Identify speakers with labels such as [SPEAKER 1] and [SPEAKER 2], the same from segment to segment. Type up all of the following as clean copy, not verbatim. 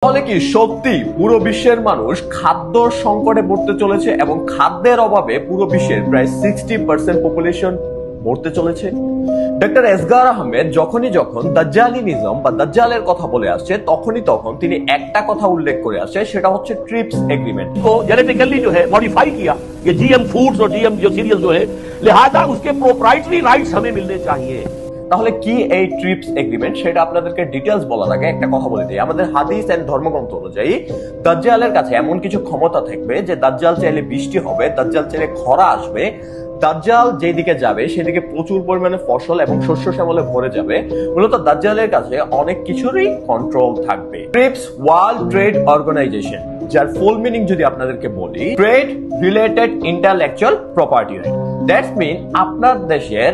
[SPEAKER 1] তাহলে কি সত্যি পুরো বিশ্বের মানুষ খাদ্য সংকটে পড়তে চলেছে এবং খাদ্যের অভাবে পুরো বিশ্বের প্রায় 60% পপুলেশন মরতে চলেছে? ডক্টর এসগার আহমেদ যখন দাজ্জালিনিজম বা দাজ্জালের কথা বলে আসছে তখন তিনি একটা কথা উল্লেখ করে আসছে, সেটা হচ্ছে ট্রিপস এগ্রিমেন্ট।
[SPEAKER 2] को जेनेटिकली जो है मॉडिफाई किया, ये जीएम फूड्स और जीएम जो सीरियल जो है, लिहाजा उसके प्रोप्राइटरी राइट्स हमें मिलने चाहिए।
[SPEAKER 1] তাহলে কি এই ট্রিপস এগ্রিমেন্ট, সেটা আপনাদেরকে ডিটেলস বলার আগে একটা কথা বলে দিই। আমাদের হাদিস এন্ড ধর্মগ্রন্থ অনুযায়ী দাজ্জালের কাছে এমন কিছু ক্ষমতা থাকবে যে দাজ্জাল চাইলে বৃষ্টি হবে, দাজ্জাল চাইলে খরা আসবে, দাজ্জাল যেদিকে যাবে সেদিকে প্রচুর পরিমাণে ফসল এবং শস্য শ্যামলে ভরে যাবে। মূলত দাজ্জালের কাছে অনেক কিছুরই কন্ট্রোল থাকবে। ট্রিপস ওয়ার্ল্ড ট্রেড অর্গানাইজেশন, যার ফুল মিনিং যদি আপনাদেরকে বলি, trade related intellectual property right. That's mean আপনার দেশের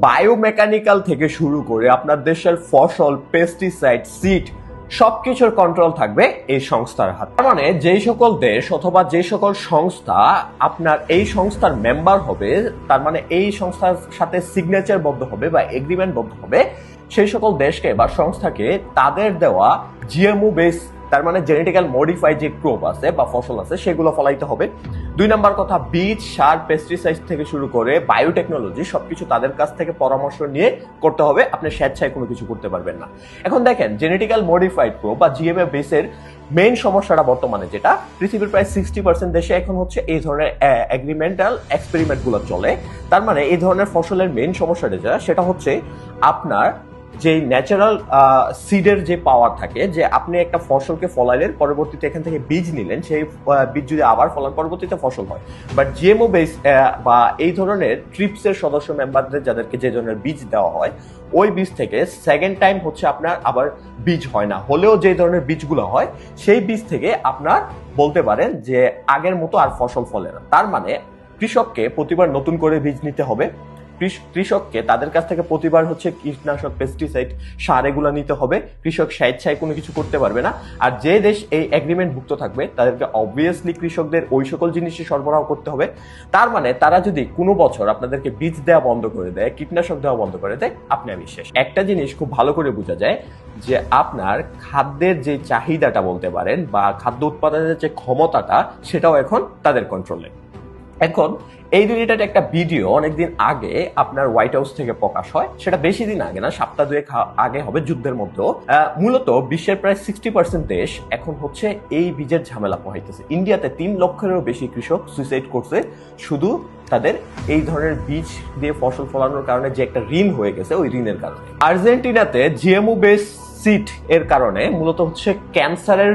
[SPEAKER 1] বায়োমেকানিক্যাল থেকে শুরু করে আপনার দেশের ফসল, পেস্টিসাইড, সিড সবকিছুর কন্ট্রোল থাকবে এই সংস্থার হাতে। তার মানে যেই সকল দেশ অথবা যে সকল সংস্থা আপনার এই সংস্থার মেম্বার হবে, তার মানে এই সংস্থার সাথে সিগনেচার বদ্ধ হবে বা এগ্রিমেন্ট বদ্ধ হবে, সেই সকল দেশকে বা সংস্থাকে তাদের দেওয়া জিএমও বেস, তার মানে জেনেটিক্যাল মডিফাইড যে ক্রপ আছে বা ফসল আছে সেগুলো ফলাইতে হবে। 2 নাম্বার কথা, বীজ, সার, পেস্টিসাইড থেকে শুরু করে বায়োটেকনোলজি সবকিছু তাদের কাছ থেকে পরামর্শ নিয়ে করতে হবে। আপনি স্বেচ্ছায় কোনো কিছু করতে পারবেন না। এখন দেখেন, জেনেটিক্যাল মডিফাইড ক্রপ বা জিএমএ বেসের মেইন সমস্যাটা বর্তমানে যেটা পৃথিবীর প্রায় 60% দেশে এখন হচ্ছে এই ধরনের এগ্রিমেন্টাল এক্সপেরিমেন্ট গুলো চলে। তার মানে এই ধরনের ফসলের মেইন সমস্যাটা যেটা, সেটা হচ্ছে আপনার যে ন্যাচারাল সিডের যে পাওয়ার থাকে, যে আপনি একটা ফসলকে ফলাইলেন, পরবর্তীতে এখান থেকে বীজ নিলেন, সেই বীজ যদি আবার ফলান পরবর্তীতে ফসল হয়। বাট জিএমও বেস বা এই ধরনের ট্রিপসের সদস্য মেম্বারদের যাদেরকে যে ধরনের বীজ দেওয়া হয়, ওই বীজ থেকে সেকেন্ড টাইম হচ্ছে আপনার আবার বীজ হয় না, হলেও যে ধরনের বীজগুলো হয় সেই বীজ থেকে আপনার বলতে পারেন যে আগের মতো আর ফসল ফলে না। তার মানে কৃষককে প্রতিবার নতুন করে বীজ নিতে হবে, কৃষককে তাদের কাছ থেকে প্রতিবার হচ্ছে কীটনাশক, পেস্টিসাইড, সার এগুলো নিতে হবে। কৃষক স্বেচ্ছায় কোনো কিছু করতে পারবে না। আর যে দেশ এই এগ্রিমেন্ট ভুক্ত থাকবে তাদেরকে অবভিয়াসলি কৃষকদের ওই সকল জিনিসই সরবরাহ করতে হবে। তার মানে তারা যদি কোনো বছর আপনাদেরকে বীজ দেওয়া বন্ধ করে দেয়, কীটনাশক দেওয়া বন্ধ করে দেয়, আপনি আমি শেষ। একটা জিনিস খুব ভালো করে বোঝা যায় যে আপনার খাদ্যের যে চাহিদাটা বলতে পারেন বা খাদ্য উৎপাদনের যে ক্ষমতাটা, সেটাও এখন তাদের কন্ট্রোলে। এখন এই রিলেটেড একটা ভিডিও অনেকদিন আগে আপনার হোয়াইট হাউস থেকে প্রকাশ হয়, সেটা বেশি দিন আগে না, সপ্তাহ 2 আগে হবে, যুদ্ধের মধ্যেও। মূলত বিশ্বের প্রায় 60% দেশ এখন হচ্ছে এই বীজের ঝামেলা পোহাইতেছে। ইন্ডিয়াতে 3 লক্ষেরও বেশি কৃষক সুইসাইড করছে শুধু তাদের এই ধরনের বীজ দিয়ে ফসল ফলানোর কারণে যে একটা ঋণ হয়ে গেছে, ওই ঋণের কারণে। আর্জেন্টিনাতে জিএমও বেস সিড এর কারণে মূলত হচ্ছে ক্যান্সারের